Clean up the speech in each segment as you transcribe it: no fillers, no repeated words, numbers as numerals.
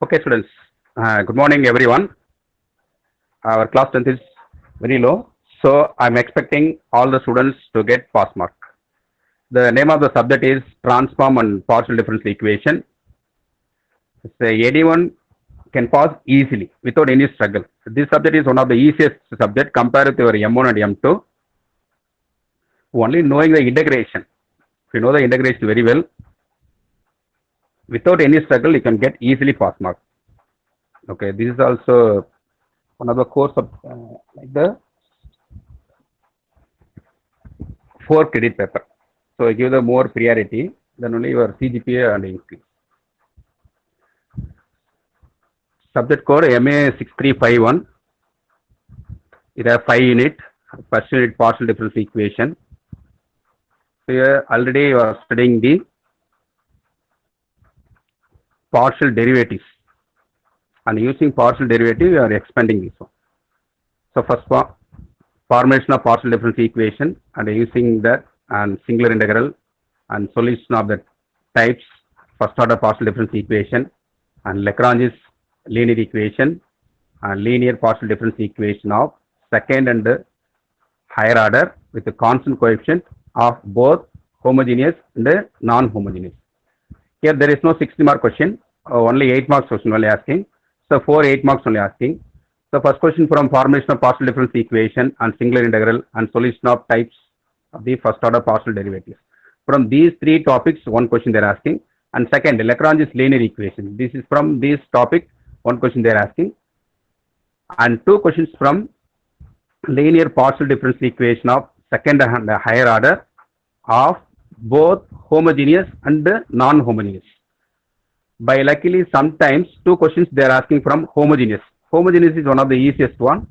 Okay, students. Good morning, everyone. Our class strength is very low, so I'm expecting all the students to get pass mark. The name of the subject is transform and partial differential equation. So anyone can pass easily without any struggle. This subject is one of the easiest subject compared to your M1 and M2. Only knowing the integration. If you know the integration very well, without any struggle, you can get easily pass mark. Okay, this is also one of the course of like the 4 credit paper. So I give the more priority, then only your CGPA and increase. Subject code MA6351. It has 5 unit. First unit partial differential equation. So here already you are studying the partial derivatives. And using partial derivative, you are expanding this one. So first formation of partial differential equation and using that and singular integral and solution of the types first order partial differential equation and Lagrange's linear equation and linear partial differential equation of second and higher order with the constant coefficient of both homogeneous and non-homogeneous. Here there is no 60 mark question, only 8 marks question only asking. So 8 marks only asking. So first question from formation of partial differential equation and singular integral and solution of types of the first order partial derivatives. From these 3 topics, 1 question they are asking. And second, Lagrange's linear equation. This is from this topic, 1 question they are asking. And 2 questions from linear partial differential equation of second and higher order of both homogeneous and non-homogeneous. By luckily, sometimes 2 questions they are asking from homogeneous. Homogeneous is one of the easiest one,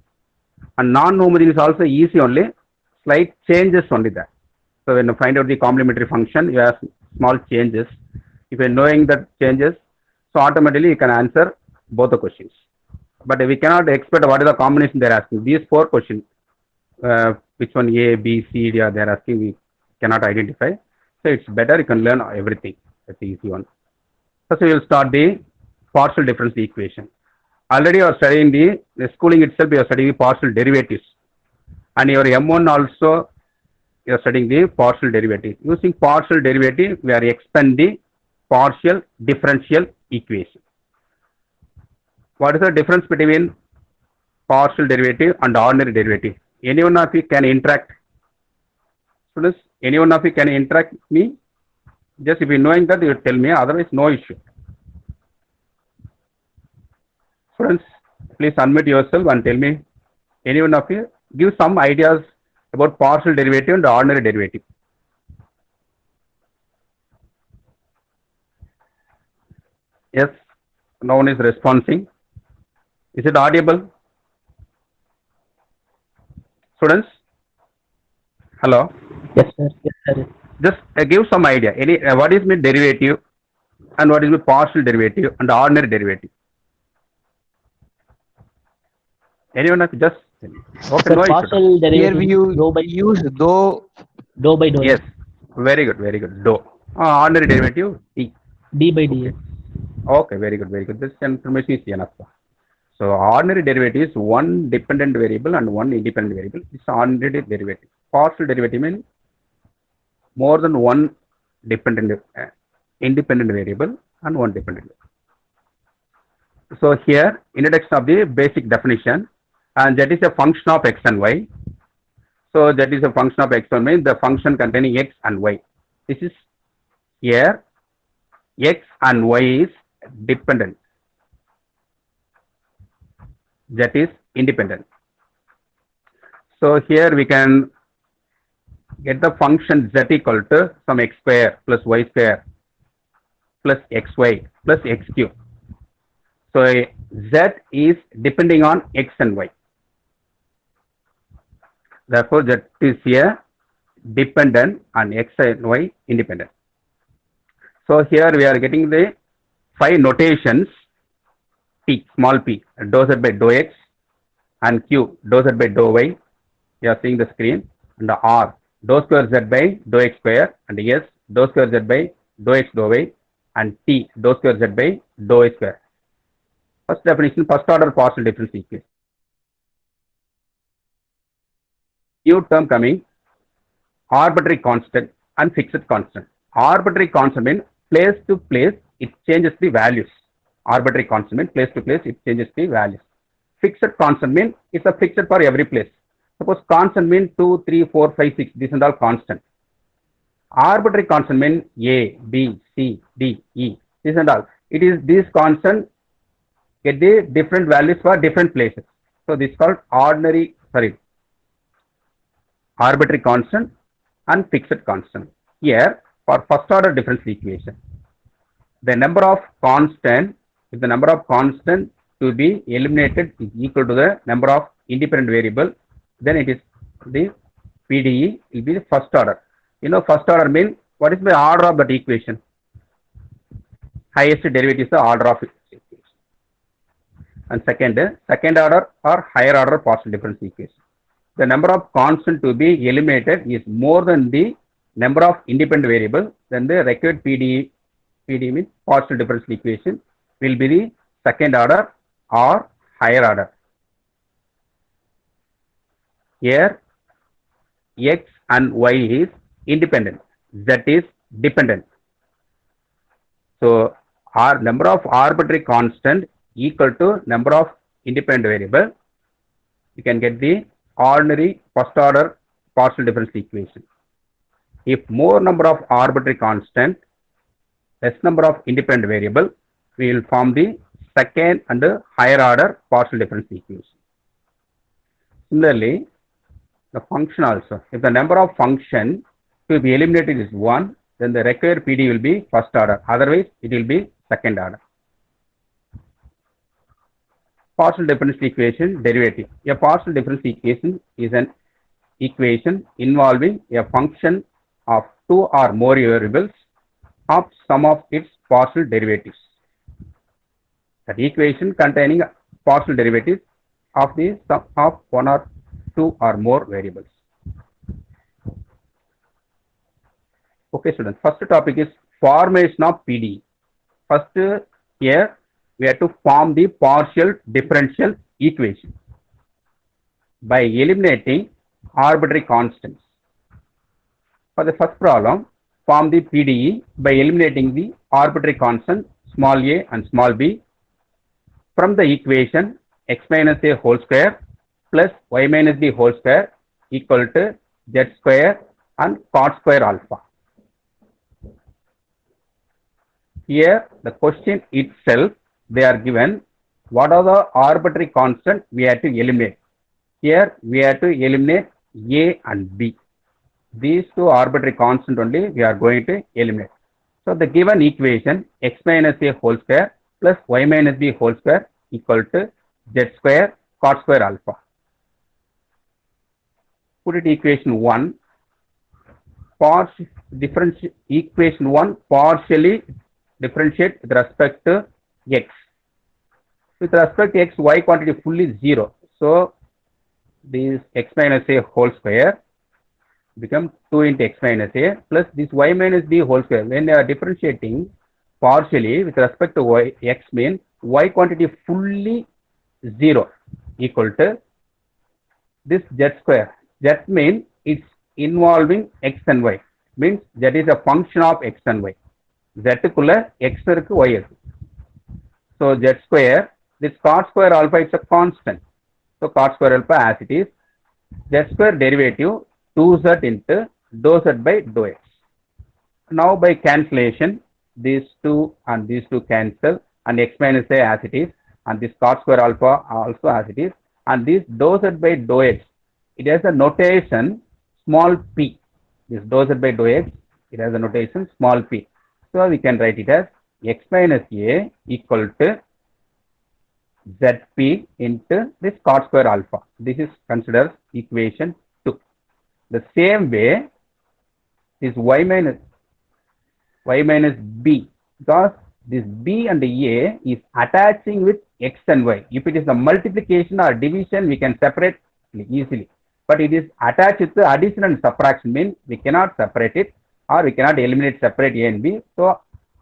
and non-homogeneous also easy only. Slight changes only that. So when you find out the complementary function, you have small changes. If you're knowing that changes, so automatically you can answer both the questions. But we cannot expect what is the combination they're asking. These 4 questions, which one A, B, C, D are they're asking, we cannot identify. So it's better you can learn everything. That's the easy one. First we will start the partial differential equation. Already you are studying the schooling itself, you are studying the partial derivatives. And your M1 also you are studying the partial derivative. Using partial derivative, we are expand the partial differential equation. What is the difference between partial derivative and ordinary derivative? Any one of you can interact. Students, any one of you can interact me? Just if you knowing that, you tell me, otherwise no issue. Friends, please unmute yourself and tell me, any one of you, give some ideas about partial derivative and ordinary derivative. Yes, no one is responding. Is it audible? Students? Hello? Yes, sir. Yes, sir. Just give some idea. What is my derivative and what is my partial derivative and ordinary derivative? Anyone have just okay, Sir, no issue. partial Here derivative we use dou by dou. Yes, very good, very good. Dou. Ordinary derivative T. D by dx. Okay, very good, very good. This information is enough. So ordinary derivative is one dependent variable and one independent variable. It's ordinary derivative. Partial derivative means more than one dependent independent variable and one dependent variable. So here, introduction of the basic definition, and that is a function of x and y. So that is a function of x and y, the function containing x and y. This is here, x and y is dependent. That is independent. So here we can get the function z equal to some x square plus y square plus xy plus x cube. So z is depending on x and y. Therefore, z is here dependent and x and y independent. So here we are getting the 5 notations. P, small p, dou z by dou x, and q, dou z by dou y. You are seeing the screen. And the r, dou square z by dou x square, and s, dou square z by dou x dou y, and t, dou square z by dou y square. First definition, first order partial difference equation. New term coming, arbitrary constant and fixed constant. Arbitrary constant means place to place it changes the values. Arbitrary constant means place to place it changes the values. Fixed constant means it's a fixed for every place. Suppose constant means 2, 3, 4, 5, 6. These are all constant. Arbitrary constant means A, B, C, D, E. This and all. It is this constant get the different values for different places. So this is called arbitrary constant and fixed constant. Here for first order differential equation, the number of constant, if the number of constant to be eliminated is equal to the number of independent variable, then it is the PDE will be the first order. You know, first order means what is the order of that equation? Highest derivative is the order of it. And second order or higher order partial differential equation. The number of constant to be eliminated is more than the number of independent variable, then the required PDE means partial differential equation will be the second order or higher order. Here X and Y is independent, Z is dependent. So our number of arbitrary constant equal to number of independent variable, you can get the ordinary first order partial differential equation. If more number of arbitrary constant, less number of independent variable, we will form the second and higher order partial differential equation. Similarly, the function also, if the number of function to be eliminated is 1, then the required PD will be first order, otherwise it will be second order. Partial differential equation derivative. A partial differential equation is an equation involving a function of 2 or more variables of sum of its partial derivatives. That equation containing partial derivatives of the sum of 1 or 2 or more variables. Okay, students. First topic is formation of PDE. First, here we have to form the partial differential equation by eliminating arbitrary constants. For the first problem, form the PDE by eliminating the arbitrary constant small a and small b from the equation x minus a whole square plus y minus b whole square equal to z square and cot square alpha. Here the question itself, they are given what are the arbitrary constants we have to eliminate. Here we have to eliminate a and b. These two arbitrary constants only we are going to eliminate. So the given equation x minus a whole square plus y minus b whole square equal to z square cot square alpha. Put it equation 1. Equation 1 partially differentiate with respect to x. With respect to x, y quantity fully 0. So this x minus a whole square become 2 into x minus a plus this y minus b whole square. When they are differentiating partially with respect to y, x means y quantity fully 0 equal to this z square. Z means it's involving x and y. Means that is a function of x and y. Z kulla x irukku y irukku. So z square, this cot square alpha is a constant. So cot square alpha as it is, z square derivative 2z into dou z by dou x. Now by cancellation, these two and these two cancel and x minus a as it is and this cot square alpha also as it is and this dou z by dou x, it has a notation small p. This dou z by dou x, it has a notation small p. So we can write it as x minus a equal to zp into this cot square alpha. This is considered equation 2. The same way, this y minus b, because this b and a is attaching with x and y. If it is a multiplication or division, we can separate easily. But it is attached with the addition and subtraction, means we cannot separate it or we cannot eliminate separate a and b. So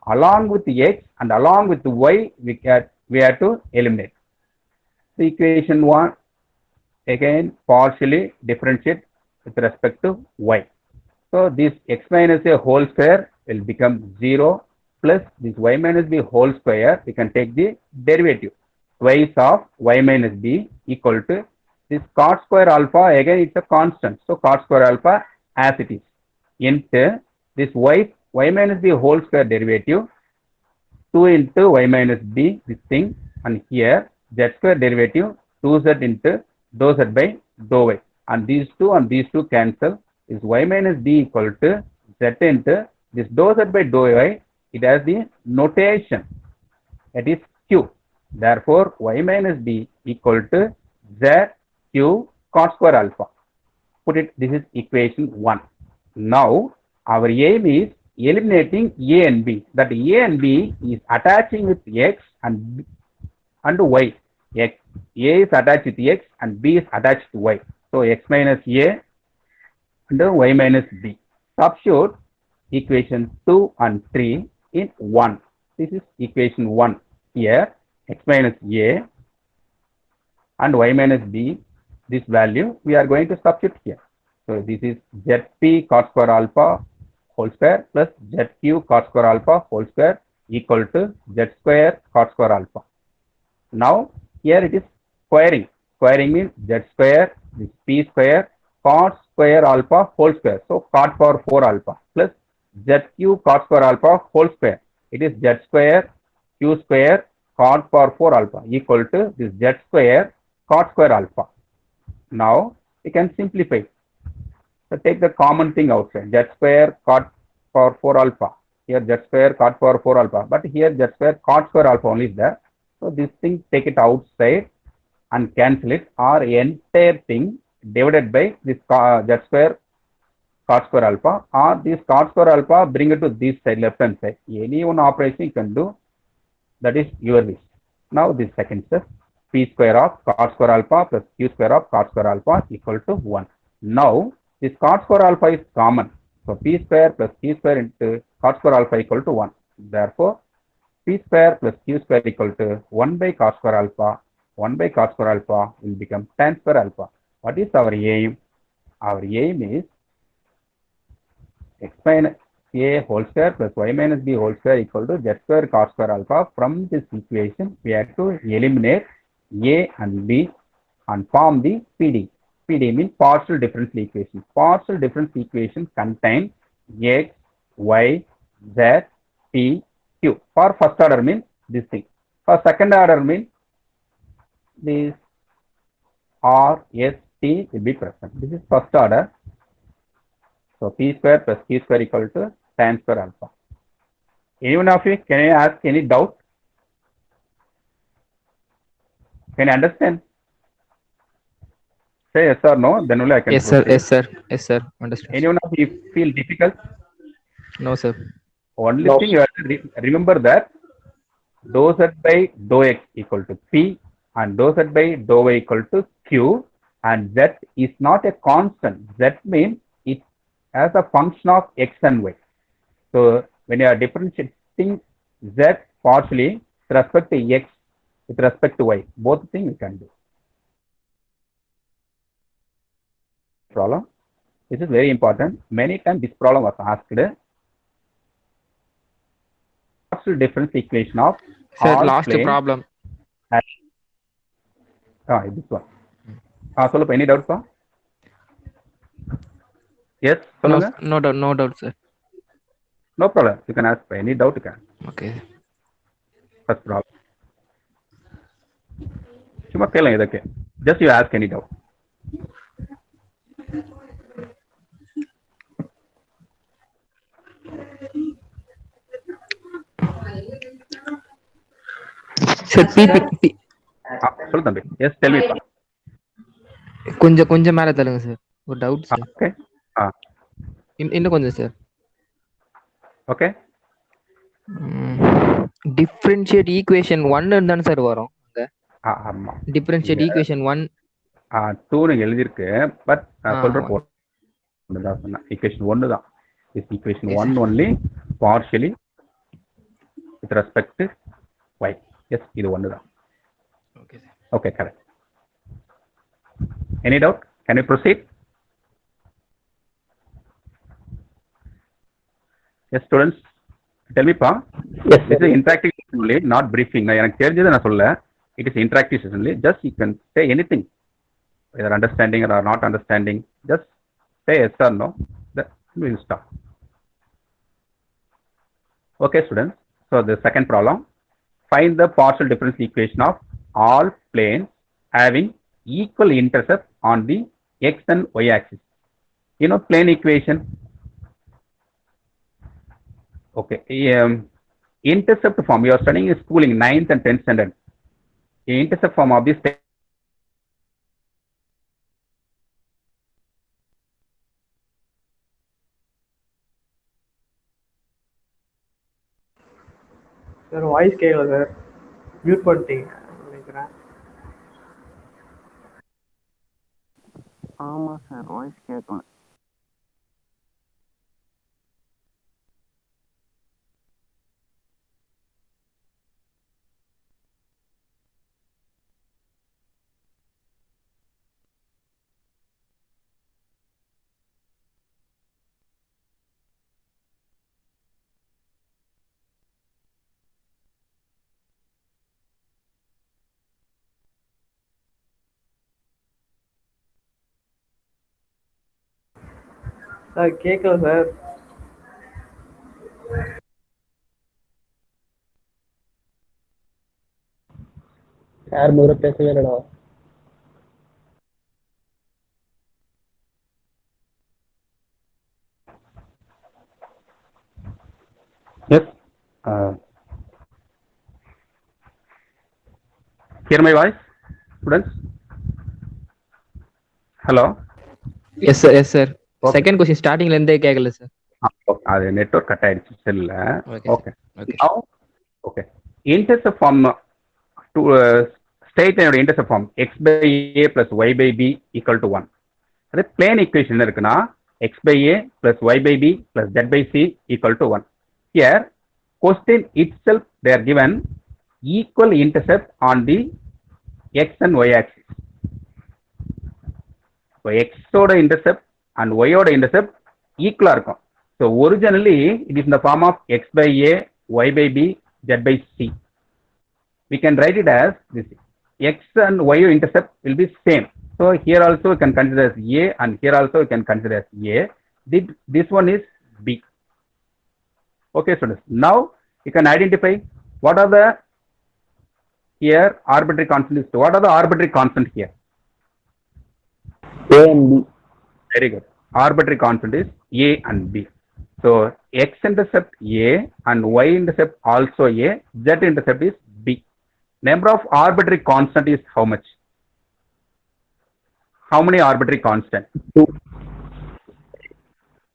along with the x and along with the y, we can we have to eliminate. The equation 1 again partially differentiate with respect to y. So this x minus a whole square will become 0 plus this y minus b whole square. We can take the derivative twice of y minus b equal to this cot square alpha. Again it's a constant. So cot square alpha as it is into this y minus b whole square derivative 2 into y minus b this thing, and here z square derivative 2z into dou z by dou y, and these two cancel. Is y minus b equal to z into this dou z by dou y. It has the notation that is q. Therefore y minus b equal to z q cot square alpha. Put it, this is equation 1. Now our aim is eliminating a and b. That a and b is attaching with x and y. A is attached with x and b is attached to y. So x minus a and y minus b. Substitute equation 2 and 3 in 1. This is equation 1. Here x minus a and y minus b, this value we are going to substitute here. So this is zp cot square alpha whole square plus zq cot square alpha whole square equal to z square cot square alpha. Now here it is squaring. Squaring means z square, this p square cot square alpha whole square. So cot power 4 alpha plus zq cot square alpha whole square. It is z square q square cot power 4 alpha equal to this z square cot square alpha. Now we can simplify. So take the common thing outside. Z square cot power 4 alpha. Here z square cot power 4 alpha. But here z square cot square alpha only is there. So this thing take it outside and cancel it, or entire thing divided by this z square cot square alpha, or this cot square alpha bring it to this side, left hand side. Any one operation you can do. That is your wish. Now this second step, p square of cot square alpha plus q square of cot square alpha equal to 1. Now this cot square alpha is common. So p square plus q square into cot square alpha equal to 1. Therefore p square plus q square equal to 1 by cot square alpha. 1 by cot square alpha will become tan square alpha. What is our aim? Our aim is x minus a whole square plus y minus b whole square equal to z square cot square alpha. From this equation we have to eliminate a and b and form the PD. PD means partial differential equation. Partial differential equation contains x, y, z, p, q. For first order means this thing. For second order means this r, s, t will be present. This is first order. So p square plus q square equal to tan square alpha. Anyone of you, can I ask any doubt? Can you understand? Say yes or no, then only I can Yes, sir. proceed. Yes, sir. Yes, sir. Understood. Anyone of you feel difficult? No, sir. Only thing you have to remember that dou z by dou x equal to p and dou z by dou y equal to q, and z is not a constant. Z means it as a function of x and y. So when you are differentiating z partially with respect to x with respect to y, both things you can do. Problem. This is very important. Many times this problem was asked. Partial difference equation of Sir, all last planes. problem. This one. Sollupa, any doubts? Yes, No, சொல்லுங்க. no doubt, sir. No problem. You can ask any doubt you can. Okay. First problem. சும்மா கேளுங்க இதற்கு. Just you ask any doubt. Sir, p சொல்லு தம்பி. Yes, tell me. கொஞ்சம் மேல தள்ளுங்க sir. ஒரு டவுட் சார். Okay. இன்னும் கொஞ்சம் சார். Okay. டிஃபரன்ஷியேட் ஈக்குவேஷன் 1 தானே சார் வரும் அங்க? ஆமா. டிஃபரன்ஷியேட் ஈக்குவேஷன் 1 2 னு எழுதி இருக்கு. பட் நான் சொல்ற ஒண்ணுதான் சொன்னேன். ஈக்குவேஷன் 1 தான். This equation 1 only partially with respect to y. Yes, இது ஒன்று தான். Okay, sir. Okay, correct. Any doubt? Can we proceed? Yes, students. Tell me, Pa. Yes, This is interactive session only, not briefing. எனக்கு தெரிஞ்சது நான் சொல்ல. It is interactive session only. Just you can say anything, whether understanding or not understanding. Just say yes or no. Then we will start. Okay, students. So the second problem. Find the partial differential equation of all planes having equal intercept on the x and y axis. You know plane equation. Okay. Intercept form. You are studying in schooling 9th and 10th standard. The intercept form of this sir voice கேட்கல sir, mute பண்ணிட்டீங்க நினைக்கிறேன். ஆமாம் sir, voice கேட்கல. Sir கேட்கல sir. யார் முறை பேசவே இல்லடா. Yes. Hear my voice, students? Hello. Yes, sir. Yes, sir. Okay. Second question startingல இருந்தே கேட்கல சார். அது நெட்வொர்க் கட் ஆயிடுச்சு செல்ல. Okay. Okay. Okay. Now, okay. Intercept form to state என்னோட intercept form x by a plus y by b equal to 1. அது plane equation இருக்குன்னா x by a plus y by b plus z by c equal to 1. Here, question itself they are given equal intercept on the x and y axis. So x ஓட intercept and y ஓட intercept equal இருக்கும். So originally it is in the form of x by a, y by b, z by c. We can write it as this: x and y intercept will be same. So here also we can consider as a, and here also we can consider as a. This one is b. Okay, students. Now you can identify what are the here arbitrary constants. What are the arbitrary constants here? A and B. Very good. Arbitrary constant is a and b. So x intercept a and y intercept also a. Z intercept is b. Number of arbitrary constant is how much? How many arbitrary constant? 2.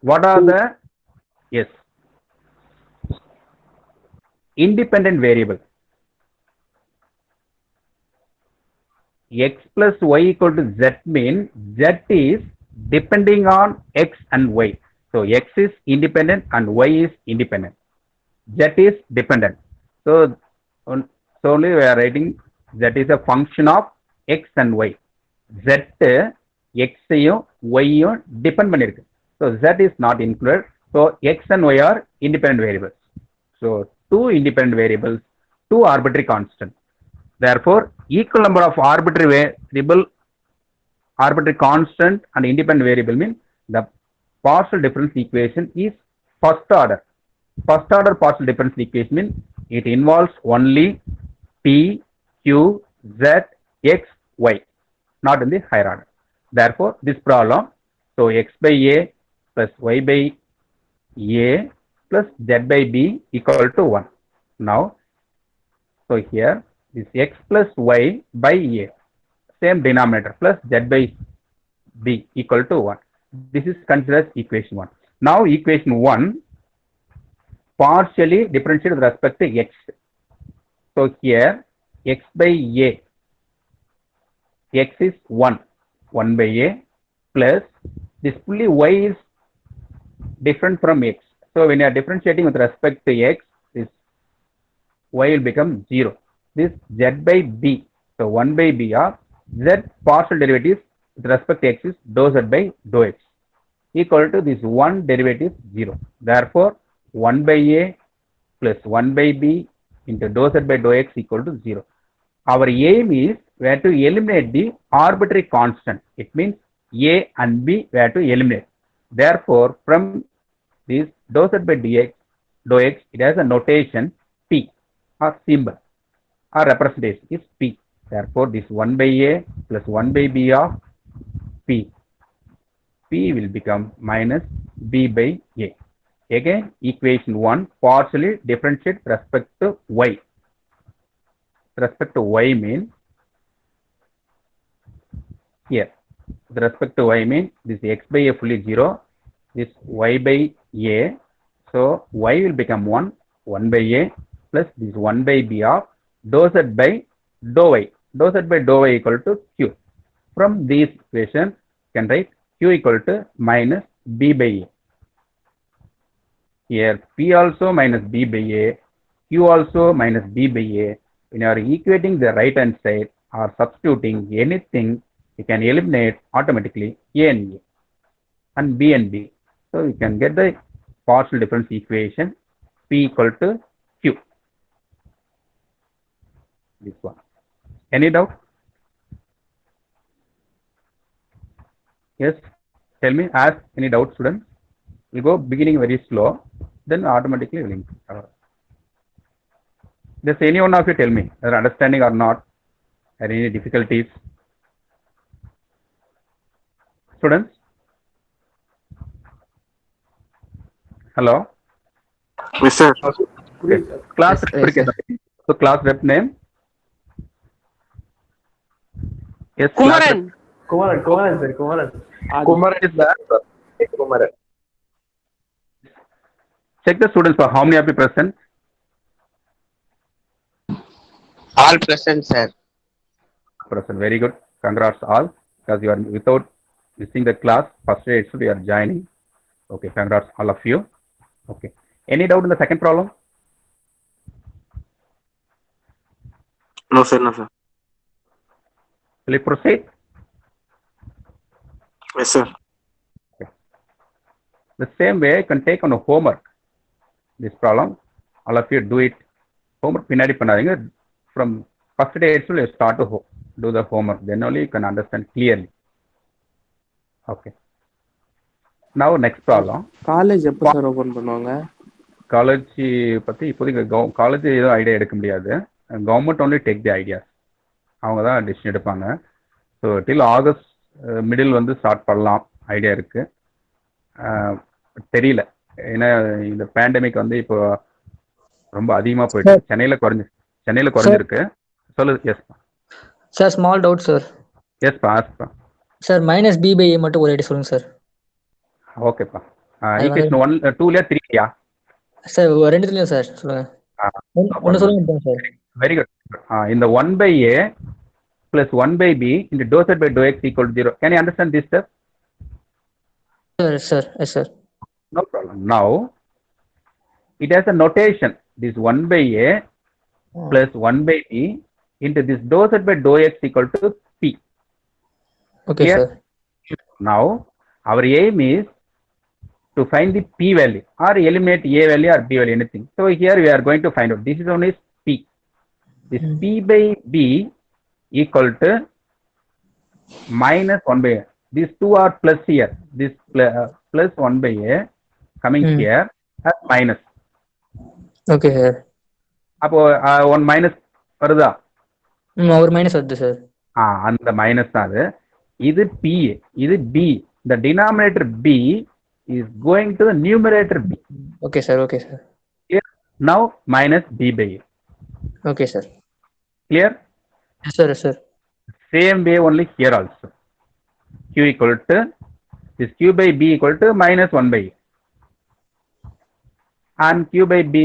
What are the yes independent variable? X plus y equal to z means z is depending on x and y. So x is independent and y is independent. Z is dependent. So only we are writing z is a function of x and y. Z x ஐயும் y யும் depend பண்ணிருக்கு. So z is not included. So x and y are independent variables. So two independent variables, two arbitrary constant. Therefore, equal number of arbitrary constant and independent variable means the partial difference equation is first order. First order partial difference equation means it involves only p, q, z, x, y, not in the higher order. Therefore, this problem, so x by a plus y by a plus z by b equal to 1. Now, so here this x plus y by a, same denominator, plus z by b equal to 1. This is considered as equation 1. Now equation 1 partially differentiated with respect to x. So here x by a, x is 1 by a, plus this fully y is different from x. So when you are differentiating with respect to x, this y will become 0. this z by b. So 1 by b of z partial derivatives with respect to x is dou z by dou x equal to this 1 derivative 0. Therefore, 1 by a plus 1 by b into dou z by dou x equal to 0. Our aim is we have to eliminate the arbitrary constant. It means a and b we have to eliminate. Therefore, from this dou z by dou x, it has a notation p or symbol or representation is p. Therefore, this 1 by a plus 1 by b of p. P will become minus b by a. Again, equation 1 partially differentiate with respect to y. With respect to y means here. With respect to y means this x by a fully 0, this y by a. So y will become 1, 1 by a plus this 1 by b of dou z by dou y. Dou z by dou y equal to q. From this equation, you can write q equal to minus b by a. Here p also minus b by a, q also minus b by a. When you are equating the right hand side or substituting anything, you can eliminate automatically a and b and b. So you can get the partial difference equation p equal to q. This one. Any doubt? Yes, tell me, ask any doubt, students. We'll go beginning very slow, then automatically will increase. Does any one of you tell me whether understanding or not, or any difficulties? Students? Hello? Yes, sir. Okay. Class Yes, rep. So class rep name? Yes, Kumaran. Kumaran, sir, Kumaran. Kumaran is there. Kumaran. Check the students for how many are present. All present, sir. Present. Very good. Congrats all. Because you are without missing the class, first day itself you are joining. Okay, congrats all of you. Okay. Any doubt in the second problem? No, sir. No, sir. Will you proceed? Yes, sir. The same way you can take on a homework. This problem, all of you do it. Homework pinadi பண்ணாதீங்க. From first day itself you start to do the homework. Then only you can understand clearly. Okay. Now next problem. College எப்போ sir open பண்ணுவாங்க? College பத்தி இப்போதைக்கு college ஏதோ idea எடுக்க முடியாது. Government only take the ideas. அவங்க தான் decision எடுப்பாங்க. ஸோ டில் ஆகஸ்ட் மிடில் வந்து ஸ்டார்ட் பண்ணலாம் ஐடியா இருக்கு. தெரியல, ஏன்னா இந்த பேண்டமிக் வந்து இப்போ ரொம்ப அதிகமாக போயிட்டு சென்னையில் குறைஞ்சிருக்கு. சொல்லு. Yes sir small doubt sir. எஸ்ப்பா ஆஸ்ப்பா. Sir minus b by a மட்டும் ஒரு ஐடி சொல்லுங்க சார். ஓகேப்பா. ஈக்குவேஷன் 1 2ல 3யா சார்? ரெண்டுத்துலயும் சார் சொல்லுங்க. ஒன்று சொல்லுங்க சார். Very good. இந்த 1 by a plus 1 by b into dou z by dou x equal to 0. Can you understand this step? Sir. Yes, sir. No problem. Now, it has a notation. This 1 by a plus 1 by b into this dou z by dou x equal to p. Okay, Here, sir. now, our aim is to find the p value or eliminate a value or b value, anything. So here we are going to find out. This is only p. This p by b equal to minus 1 by a. These two are plus here. This plus 1 by a coming here as minus. Okay, sir. அப்போ 1 minus வருதா? ஒரு minus வருது sir. அந்த minus தான் அது. இது p, இது b. The denominator b is going to the numerator b. Okay, sir. Okay, sir. Here, now minus b by a. Okay, sir. Clear? Yes, sir. Yes, sir. Same way only here also. Q equal to this q by b equal to minus 1 by a. And q by b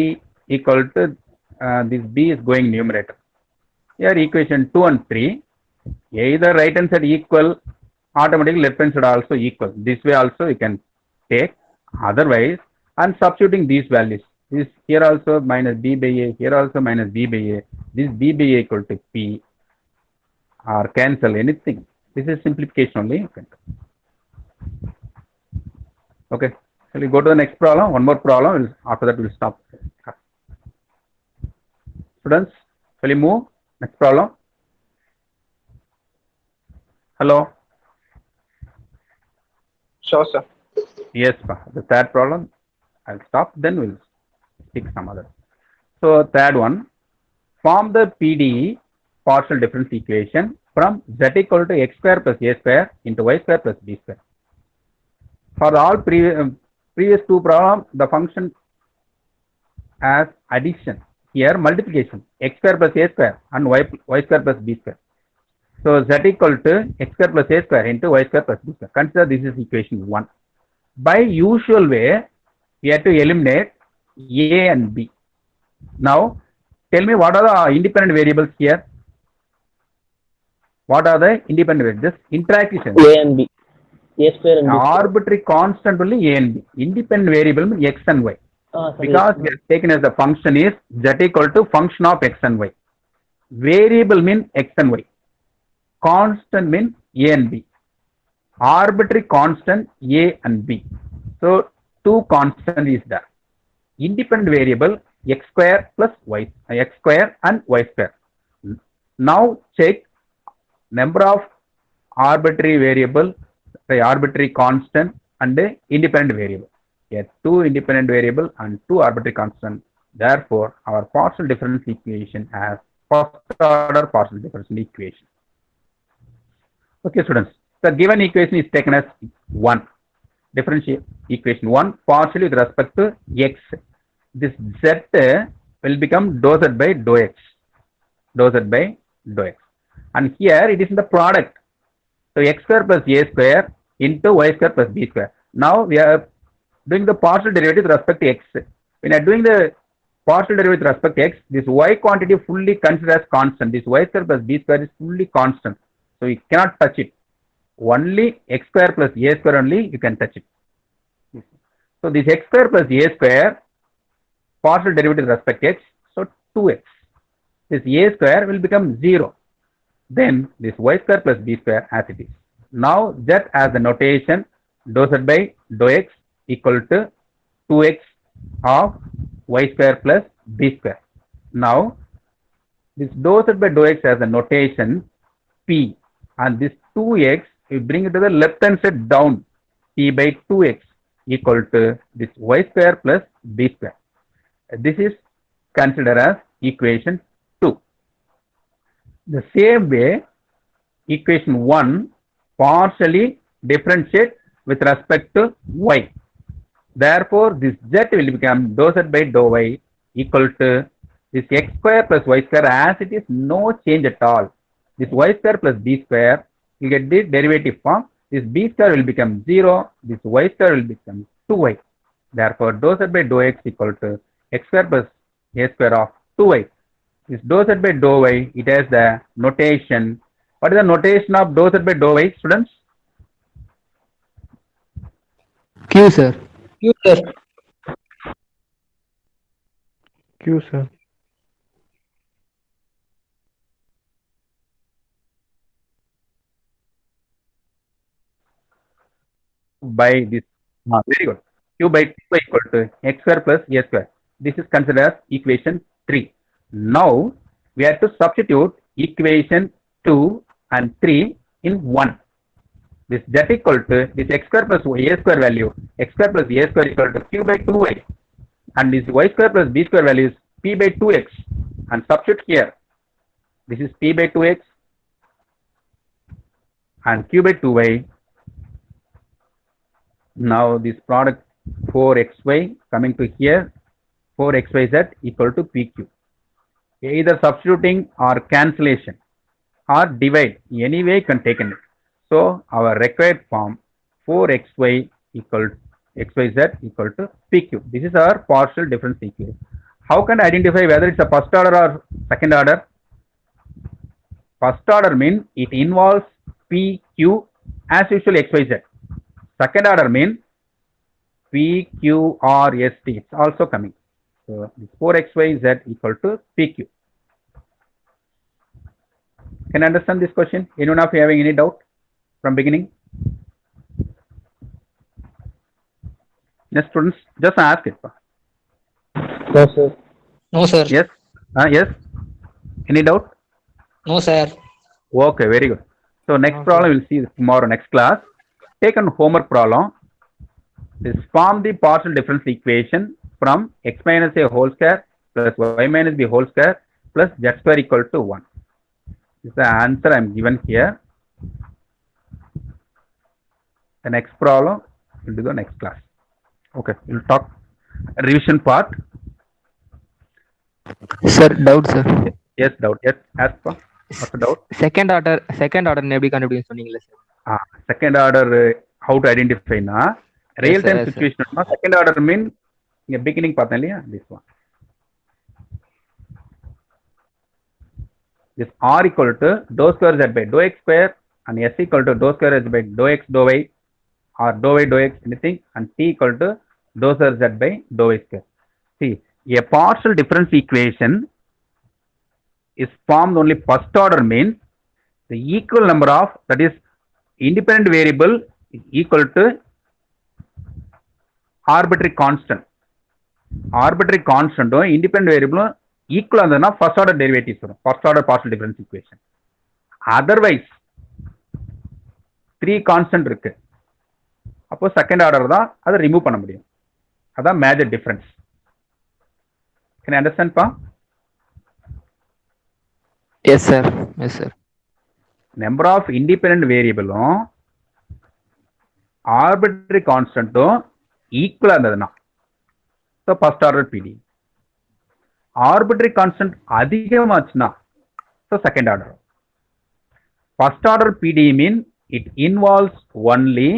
equal to this b is going numerator. Here equation 2 and 3, either right hand side equal, automatically left hand side also equal. This way also you can take. Otherwise, and substituting these values. This here also minus b by a, here also minus b by a. this BB equal to P or cancel anything. This is simplification only. Okay. So we go to the next problem. One more problem. After that, we'll stop. Students, shall we move? Next problem. Hello. Sure, sir. Yes, the third problem. I'll stop. Then we'll pick some other. So third one. Form the PDE partial difference equation from z equal to x square plus a square into y square plus b square. For all previous two problems, the function as addition. Here multiplication, x square plus a square and y square plus b square. So z equal to x square plus a square into y square plus b square. Consider this is equation 1. By usual way, we have to eliminate a and b. Now, tell me what are the independent variables here? What are the independent variables? Just interaction. A and B. A square and B square. Arbitrary constant only a and b. Independent variable means x and y. Because we have taken as the function is z equal to function of x and y. Variable means x and y. Constant means a and b. Arbitrary constant a and b. So two constant is there. Independent variable x square plus y, x square and y square. Now check number of arbitrary variable, arbitrary constant and independent variable. Here two independent variable and two arbitrary constant. Therefore, our partial difference equation has first order partial difference equation. Okay, students. The given equation is taken as 1. Differential equation 1 partially with respect to x. This z will become dou z by dou x. Dou z by dou x. And here it is in the product. So x square plus a square into y square plus b square. Now we are doing the partial derivative with respect to x. When I am doing the partial derivative with respect to x, this y quantity fully considered as constant. This y square plus b square is fully constant. So you cannot touch it. Only x square plus a square only you can touch it. So this x square plus a square partial derivative with respect to x, so 2x. This a square will become 0. Then this y square plus b square as it is. Now z as the notation dou z by dou x equal to 2x of y square plus b square. Now this dou z by dou x as the notation p, and this 2x we bring it to the left hand side down, p by 2x equal to this y square plus b square. This is considered as equation 2. The same way, equation 1 partially differentiate with respect to y. Therefore, this z will become dou z by dou y equal to this x square plus y square as it is, no change at all. This y square plus b square, you get the derivative form. This b square will become 0. This y square will become 2y. Therefore, dou z by dou x equal to x square plus a square of 2y. This dou z by dou y, it has the notation. What is the notation of dou z by dou y, students? Q, sir. Q, sir. Q, sir. By this, very good. Q by 2 equal to x square plus a square. This is considered as equation 3. Now we have to substitute equation 2 and 3 in 1. This z equal to this x square plus a square value, x square plus a square equal to q by 2y, and this y square plus b square value is p by 2x, and substitute here. This is p by 2x and q by 2y. Now this product 4xy coming to here, 4xyz equal to pq. Either substituting or cancellation or divide, any way you can take it. So our required form 4xy equal xyz equal to pq. This is our partial difference equation. How can I identify whether it's a first order or second order? First order means it involves pq as usual xyz. Second order means P, Q, R, S, T. It's also coming. So this 4xyz equal to PQ. Can you understand this question? Anyone of you having any doubt from beginning? Yes, students, just ask it. No, sir. No, sir. Yes? Yes? Any doubt? No, sir. Okay, very good. So next problem we'll see tomorrow, next class. Take an homework problem. This form the partial difference equation from x minus a whole square plus y minus b whole square plus z square equal to 1. This is the answer I am given here. The next problem will do the next class. Okay, we'll talk revision part. Sir, doubt, sir. Yes, doubt. Yes, ask for. What's the doubt? Second order எப்படி கண்டுபிடிக்கும் சொன்னீங்களா sir? Second order, how to identify na? Real time yes, situation. No? Second order mean in beginning பார்த்தேன் இல்லையா? This one. This r equal to dou square z by dou x square and s equal to dou square z by dou x dou y or dou y dou x anything and t equal to dou square z by dou y square. See, a partial difference equation is formed only first order means the equal number of, that is independent variable is equal to arbitrary constant. Arbitrary constant or independent variable equal andana first order derivatives varum, first order partial difference equation. Otherwise 3 constant இருக்கு, அப்போ second order தான் அதை remove பண்ண முடியும். அதான் major difference. Can you understand pa? Yes, sir. Yes, sir. Number of independent variable arbitrary constant equal andadna, so first order PD. Arbitrary constant adhigamachna, so second order. First order PD mean it involves only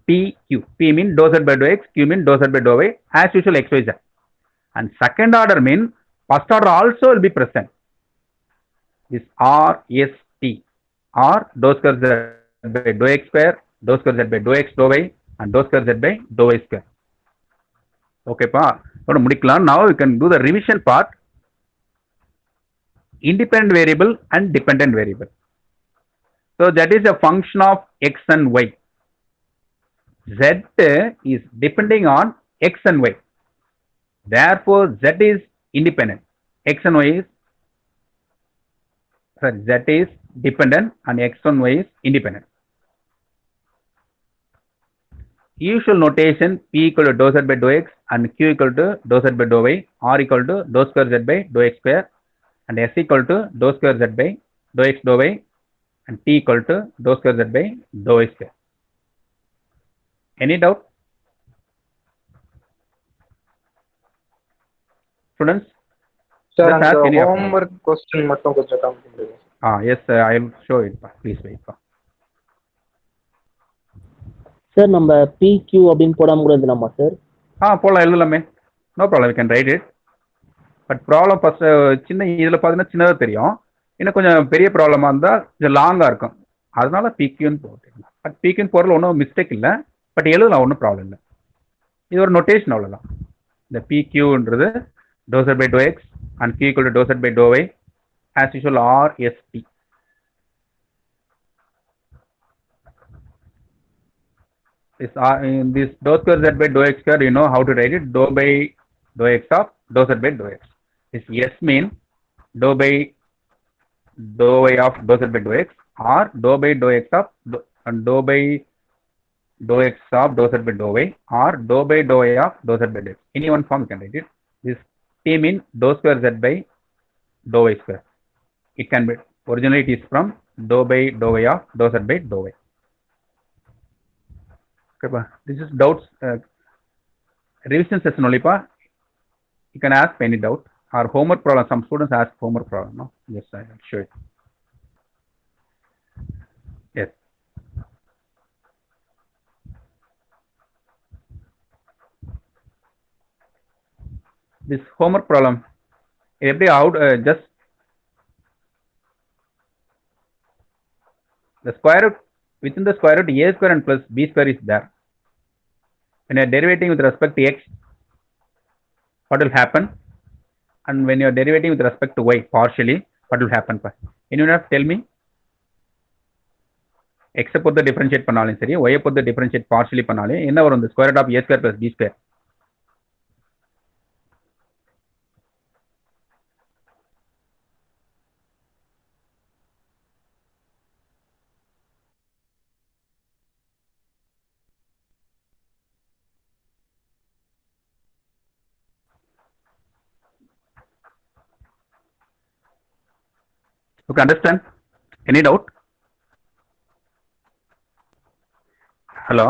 PQ. P mean dou z by dou x, Q mean dou z by dou y, as usual x, y, z. And second order mean first order also will be present. This R, S, T, R dou square z by dou x square, dou square z by dou x dou y, and dou square z by dou y square. Okay, pa. Now we can do the revision part. Independent variable and dependent variable. So that is a function of x and y. Z is depending on x and y. Therefore, Z is independent. X and y is, sorry, Z is dependent and x and y is independent. Usual notation P equal to dou z by dou x and Q equal to dou z by dou y, R equal to dou square z by dou x square and S equal to dou square z by dou x dou y and T equal to dou square z by dou y square. Any doubt? Students? Sir, Just ask and any the of- homework question மட்டும் கொஞ்சம் காமிக்கிறீங்க. Yes, I will show it. Please wait. Sir நம்ம PQ அப்படின்னு போடாம கூட எழுதலாமா sir? போடலாம், எழுதலாமே. No problem, we can write it. But problem first சின்ன இதில் பார்த்தீங்கன்னா சின்னதாக தெரியும், இன்னும் கொஞ்சம் பெரிய ப்ராப்ளமாக இருந்தால் கொஞ்சம் லாங்காக இருக்கும், அதனால பிக்யூன்னு போட்டுக்கலாம். பட் பிக்யூன்னு போடுறதுல ஒன்றும் மிஸ்டேக் இல்லை, பட் எழுதலாம், ஒன்றும் ப்ராப்ளம் இல்லை. இது ஒரு நொட்டேஷன் அவ்வளோதான். இந்த பிக்யூன்றது dou z by dou x and q equal to dou z by dou y, as usual R, S, T. This dou square z by dou x square, you know how to write it, dou by dou x of dou z by dou x. This S mean dou by dou y of dou z by dou x, or dou by dou x of dou by dou x of dou z by dou y, or dou by dou y of dou z by dou x. Any one form you can write it. This T mean dou square z by dou y square. It can be, originally it is from dou by dou y of dou z by dou y. Okay, pa. This is doubts, revision session only, pa. You can ask any doubt or homework problem. Some students ask homework problem, no? Yes, I will show it. Yes. This homework problem, every out, just the square root, within the square root a square and plus b square is there. When you are derivating with respect to x, what will happen? And when you are derivating with respect to y partially, what will happen? Anyone have tell me? X பொறுத்து differentiate பண்ணாலும் சரி, Y பொறுத்து differentiate partially பண்ணாலும் என்ன வரும்? The square root of A square plus B square. Okay, understand? Any doubt? Hello?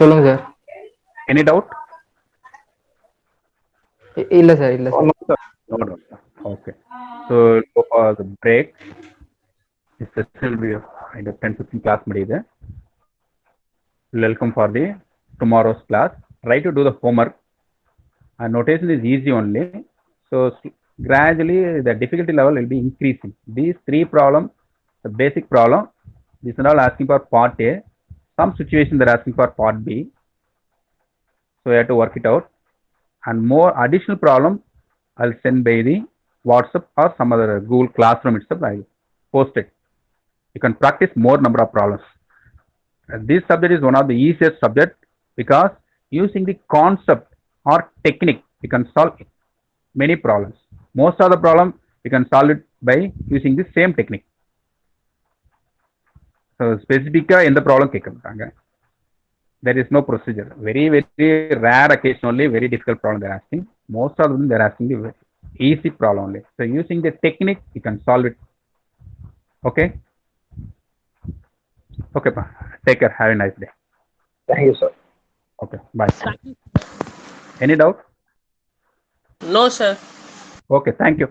சொல்லுங்க sir. Any doubt? இல்ல sir, இல்ல sir. No doubt. Okay. So go for the break. This will be in the 10-15 class முடியுது. Welcome for the tomorrow's class. Try to do the homework. And notation is easy only. So gradually the difficulty level will be increasing. These three problems, the basic problem, these are all asking for part A. Some situations they're asking for part B. So you have to work it out. And more additional problem I'll send by the WhatsApp or some other Google Classroom itself. I post it. You can practice more number of problems. This subject is one of the easiest subject because using the concept or technique, you can solve many problems. Most of the problem you can solve it by using the same technique. So specifically in the problem கேட்க there is no procedure. Very rare occasion only very difficult problem they're asking. Most of them they're asking the very easy problem only. So using the technique you can solve it. Okay. Okay, pa. Take care. Have a nice day. Thank you, sir. Okay, bye. Any doubt? No, sir. Okay, thank you.